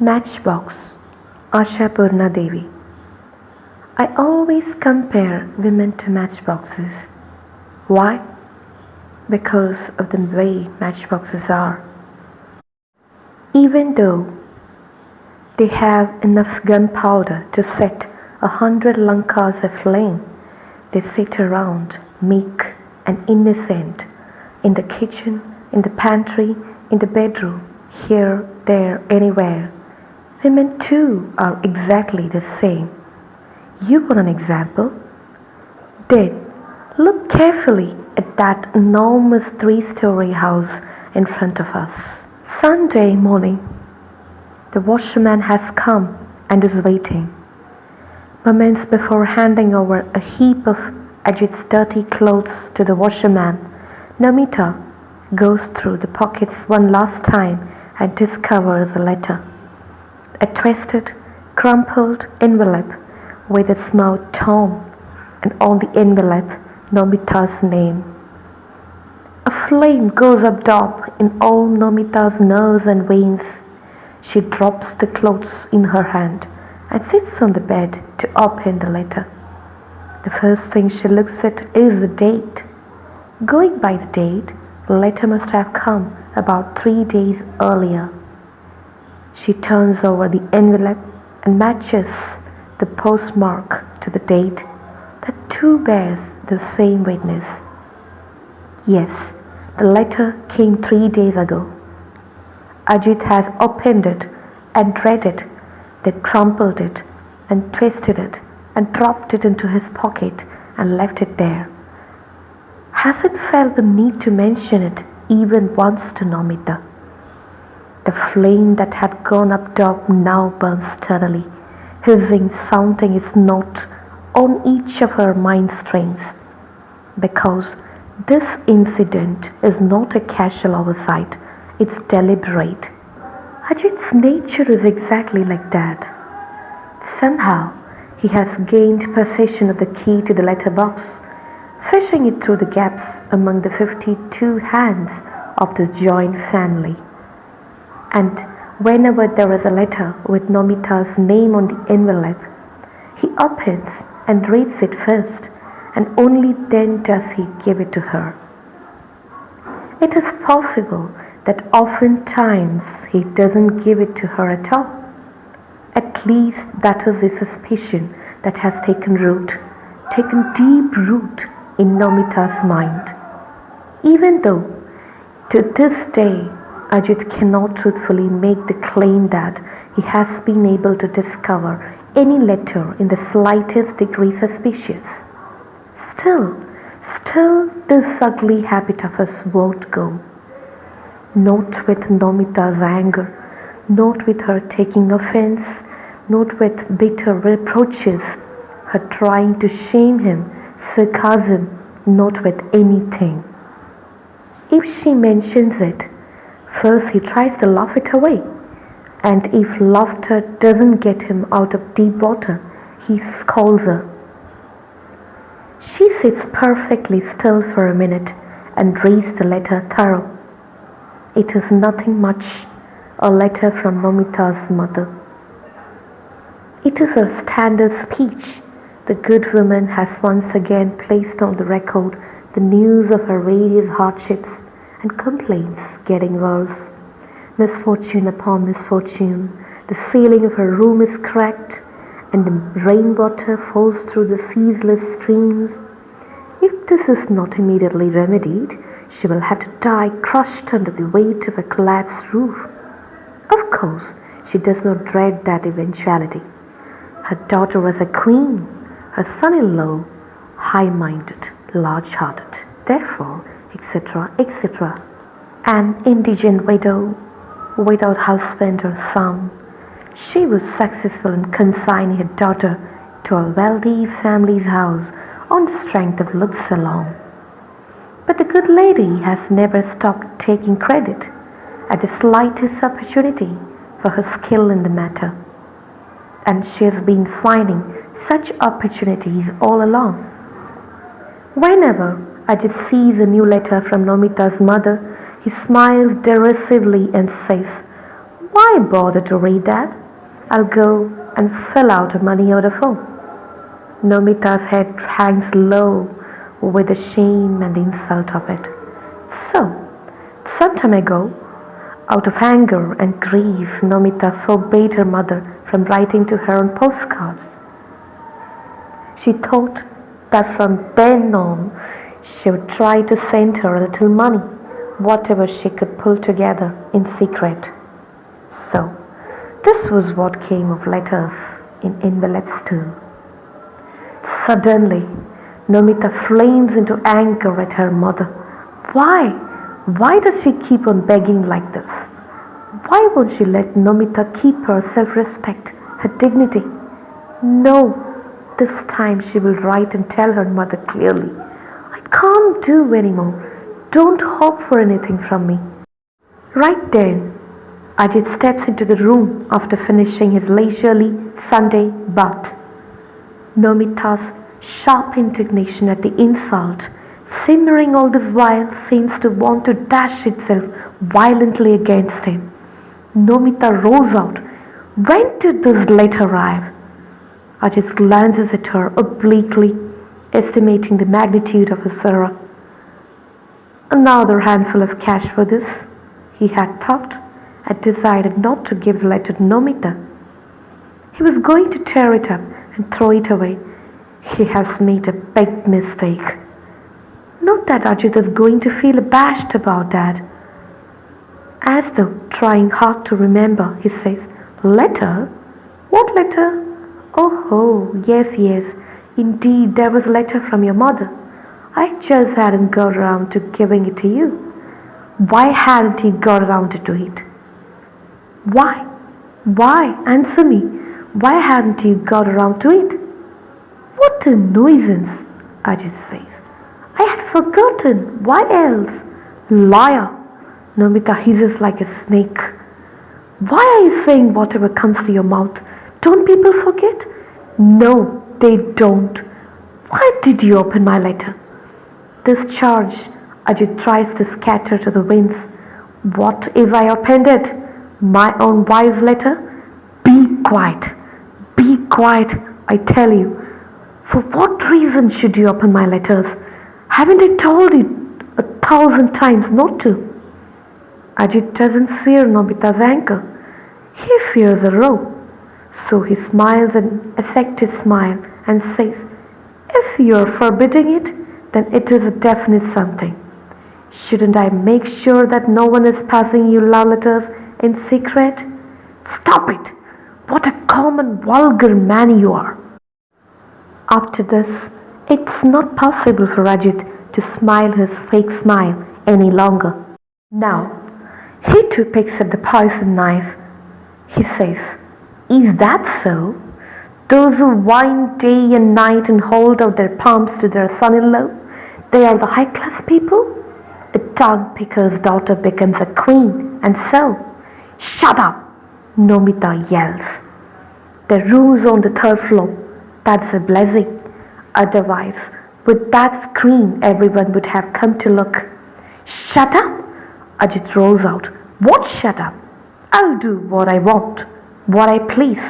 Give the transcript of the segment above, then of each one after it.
Matchbox, Asha Purna Devi. I always compare women to matchboxes. Why? Because of the way matchboxes are. Even though they have enough gunpowder to set 100 Lankas aflame, they sit around, meek and innocent, in the kitchen, in the pantry, in the bedroom, here, there, anywhere. Women too are exactly the same. You want an example? Then look carefully at that enormous three-story house in front of us. Sunday morning, the washerman has come and is waiting. Moments before handing over a heap of Ajit's dirty clothes to the washerman, Namita goes through the pockets one last time and discovers a letter. A twisted, crumpled envelope with its mouth torn, and on the envelope Nomita's name. A flame goes up top in all Nomita's nerves and veins. She drops the clothes in her hand and sits on the bed to open the letter. The first thing she looks at is the date. Going by the date, the letter must have come about 3 days earlier. She turns over the envelope and matches the postmark to the date. The two bears the same witness. Yes, the letter came 3 days ago. Ajit has opened it and read it, then crumpled it and twisted it and dropped it into his pocket and left it there. Hasn't felt the need to mention it even once to Nomita. The flame that had gone up top now burns steadily, hissing, sounding its note on each of her mind strings. Because this incident is not a casual oversight, it's deliberate. Ajit's nature is exactly like that. Somehow, he has gained possession of the key to the letterbox, fishing it through the gaps among the 52 hands of the joint family. And whenever there is a letter with Nomita's name on the envelope, he opens and reads it first, and only then does he give it to her. It is possible that oftentimes he doesn't give it to her at all. At least that is the suspicion that has taken deep root in Nomita's mind. Even though to this day Ajit cannot truthfully make the claim that he has been able to discover any letter in the slightest degree suspicious. Still this ugly habit of his won't go. Not with Nomita's anger, not with her taking offense, not with bitter reproaches, her trying to shame him, sarcasm, not with anything. If she mentions it, first he tries to laugh it away, and if laughter doesn't get him out of deep water, he scolds her. She sits perfectly still for a minute and reads the letter thorough. It is nothing much, a letter from Nomita's mother. It is her standard speech. The good woman has once again placed on the record the news of her various hardships and complaints getting worse. Misfortune upon misfortune, the ceiling of her room is cracked, and the rainwater falls through the ceaseless streams. If this is not immediately remedied, she will have to die crushed under the weight of a collapsed roof. Of course, she does not dread that eventuality. Her daughter was a queen, her son-in-law high-minded, large-hearted, therefore, etc., etc. An indigent widow without husband or son, she was successful in consigning her daughter to a wealthy family's house on the strength of looks alone. But the good lady has never stopped taking credit at the slightest opportunity for her skill in the matter, and she has been finding such opportunities all along. Whenever Ajit sees a new letter from Nomita's mother, he smiles derisively and says, Why bother to read that? I'll go and fill out a money order form. Nomita's head hangs low with the shame and insult of it. So, some time ago, out of anger and grief, Nomita forbade her mother from writing to her on postcards. She thought that from then on she would try to send her a little money, whatever she could pull together in secret. So, this was what came of letters in envelopes too. Suddenly, Nomita flames into anger at her mother. Why? Why does she keep on begging like this? Why won't she let Nomita keep her self-respect, her dignity? No, this time she will write and tell her mother clearly. I can't do anymore. Don't hope for anything from me. Right then, Ajit steps into the room after finishing his leisurely Sunday bath. Nomita's sharp indignation at the insult, simmering all this while, seems to want to dash itself violently against him. Nomita rose out. When did this letter arrive? Ajit glances at her obliquely, estimating the magnitude of his sorrow. Another handful of cash for this, he had thought, and decided not to give the letter to Nomita. He was going to tear it up and throw it away. He has made a big mistake. Not that Ajit is going to feel abashed about that. As though trying hard to remember, he says, Letter? What letter? Oh, yes, indeed there was a letter from your mother. I just hadn't got around to giving it to you. Why hadn't he got around to do it? Why? Answer me. Why hadn't you got around to it? What a nuisance, Ajit says. I had forgotten. Why else? Liar, Nomita hisses like a snake. Why are you saying whatever comes to your mouth? Don't people forget? No, they don't. Why did you open my letter? This charge Ajit tries to scatter to the winds. What if I opened it? My own wife's letter? Be quiet, I tell you. For what reason should you open my letters? Haven't I told you 1,000 times not to? Ajit doesn't fear Nomita's anger. He fears a row. So he smiles an affected smile and says, If you're forbidding it, then it is a definite something. Shouldn't I make sure that no one is passing you love letters in secret? Stop it! What a common, vulgar man you are! After this, it's not possible for Ajit to smile his fake smile any longer. Now, he too picks up the poison knife. He says, Is that so? Those who whine day and night and hold out their palms to their son-in-law, they are the high-class people? A tongue-picker's daughter becomes a queen, and so, Shut up! Nomita yells. The room's on the third floor. That's a blessing. Otherwise, with that scream, everyone would have come to look. Shut up! Ajit rolls out. What shut up? I'll do what I want, what I please.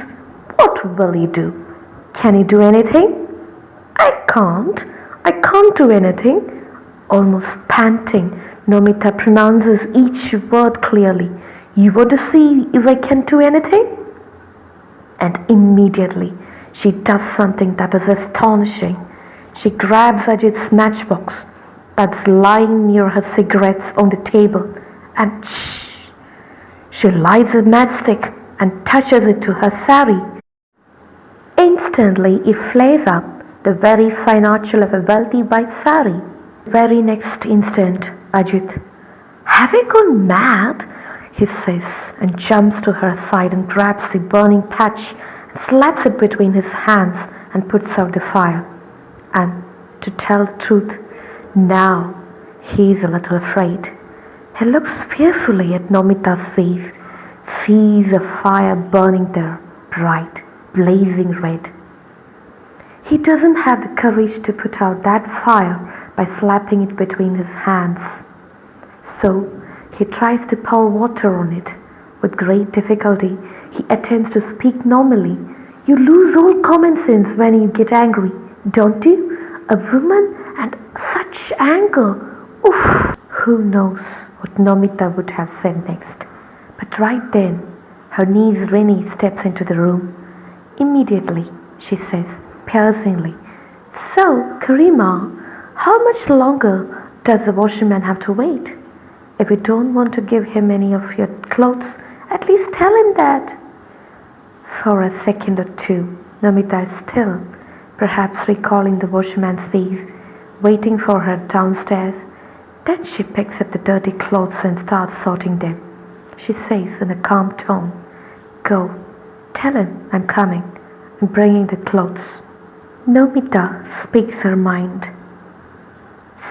What will you do? Can you do anything? I can't do anything. Almost panting, Nomita pronounces each word clearly. You want to see if I can do anything? And immediately, she does something that is astonishing. She grabs Ajit's matchbox that's lying near her cigarettes on the table and she lights a matchstick and touches it to her sari. Instantly, it flares up the very fine archel of a wealthy white sari. Very next instant, Ajit, Have you gone mad? He says and jumps to her side and grabs the burning patch and slaps it between his hands and puts out the fire. And to tell the truth, now he is a little afraid. He looks fearfully at Nomita's face, sees a fire burning there, bright, blazing red. He doesn't have the courage to put out that fire by slapping it between his hands. So he tries to pour water on it, With great difficulty, he attempts to speak normally. You lose all common sense when you get angry, don't you? A woman and such anger. Oof! Who knows what Nomita would have said next? But right then, her niece Rennie steps into the room. Immediately, she says, piercingly, "So, Karima, how much longer does the washerman have to wait? If you don't want to give him any of your clothes, at least tell him that." For a second or two, Namita is still, perhaps recalling the washerman's face, waiting for her downstairs. Then she picks up the dirty clothes and starts sorting them. She says in a calm tone, "Go, tell him I'm coming. I'm bringing the clothes." Nomita speaks her mind.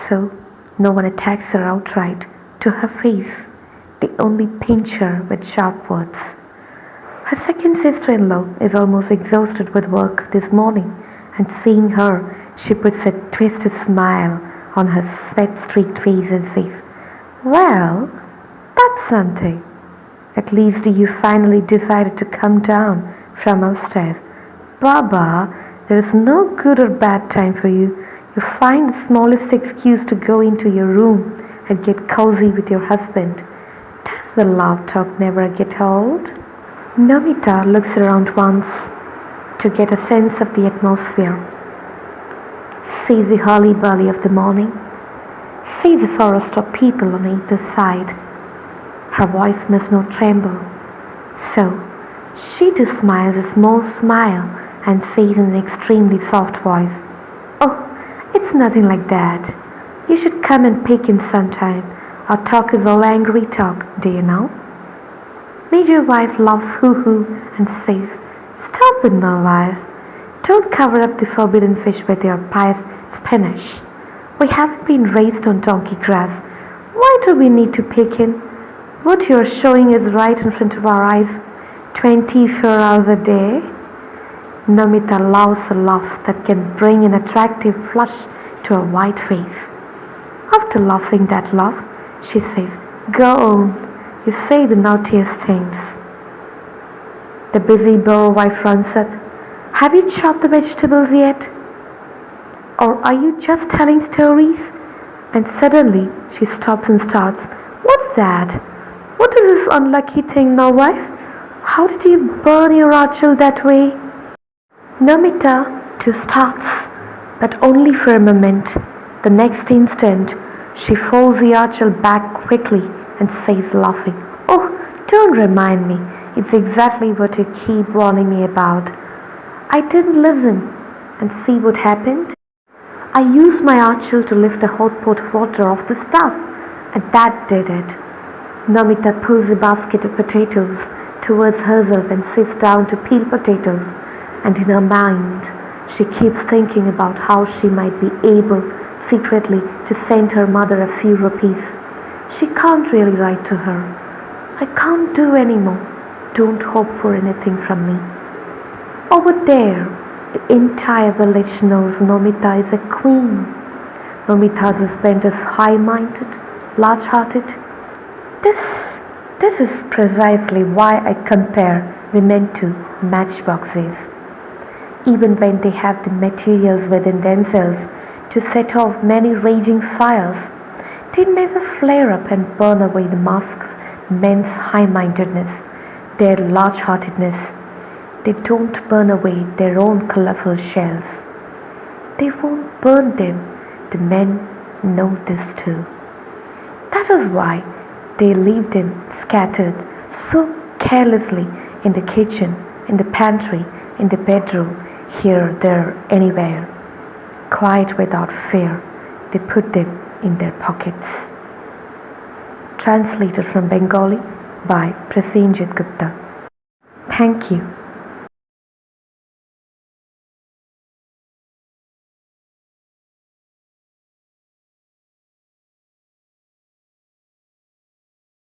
So, no one attacks her outright to her face. They only pinch her with sharp words. Her second sister-in-law is almost exhausted with work this morning, and seeing her, she puts a twisted smile on her sweat-streaked face and says, "Well, that's something. At least you finally decided to come down from upstairs. Baba, there is no good or bad time for you. You find the smallest excuse to go into your room and get cozy with your husband. Does the love talk never get old?" Nomita looks around once to get a sense of the atmosphere. Sees the hurly-burly of the morning. Sees a forest of people on either side. Her voice must not tremble. So, she too smiles a small smile and says in an extremely soft voice, "Oh, it's nothing like that. You should come and peek in sometime. Our talk is all angry talk, do you know?" Major wife laughs hoo-hoo and says, "Stop it now, wife. Don't cover up the forbidden fish with your pious spinach. We haven't been raised on donkey grass. Why do we need to peek in? What you're showing is right in front of our eyes, 24 hours a day." Namita laughs a laugh that can bring an attractive flush to her white face. After laughing that laugh, she says, "Go on, you say the naughtiest things." The busy bow wife runs up. "Have you chopped the vegetables yet? Or are you just telling stories?" And suddenly she stops and starts, "What's that? What is this unlucky thing now, wife? How did you burn your archel that way?" Namita too starts, but only for a moment. The next instant, she folds the archel back quickly and says, laughing, "Oh, don't remind me. It's exactly what you keep warning me about. I didn't listen, and see what happened? I used my archel to lift a hot pot of water off the stove, and that did it." Namita pulls a basket of potatoes towards herself and sits down to peel potatoes, and in her mind, she keeps thinking about how she might be able secretly to send her mother a few rupees. She can't really write to her. "I can't do any more. Don't hope for anything from me." Over there, the entire village knows Nomita is a queen. Nomita's husband is high-minded, large-hearted. This is precisely why I compare women to matchboxes. Even when they have the materials within themselves to set off many raging fires, they never flare up and burn away the mask of men's high-mindedness, their large-heartedness. They don't burn away their own colorful shells. They won't burn them. The men know this too. That is why they leave them scattered so carelessly in the kitchen, in the pantry, in the bedroom, here, there, anywhere. Quite without fear, they put them in their pockets. Translated from Bengali by Prasenjit Gupta. Thank you.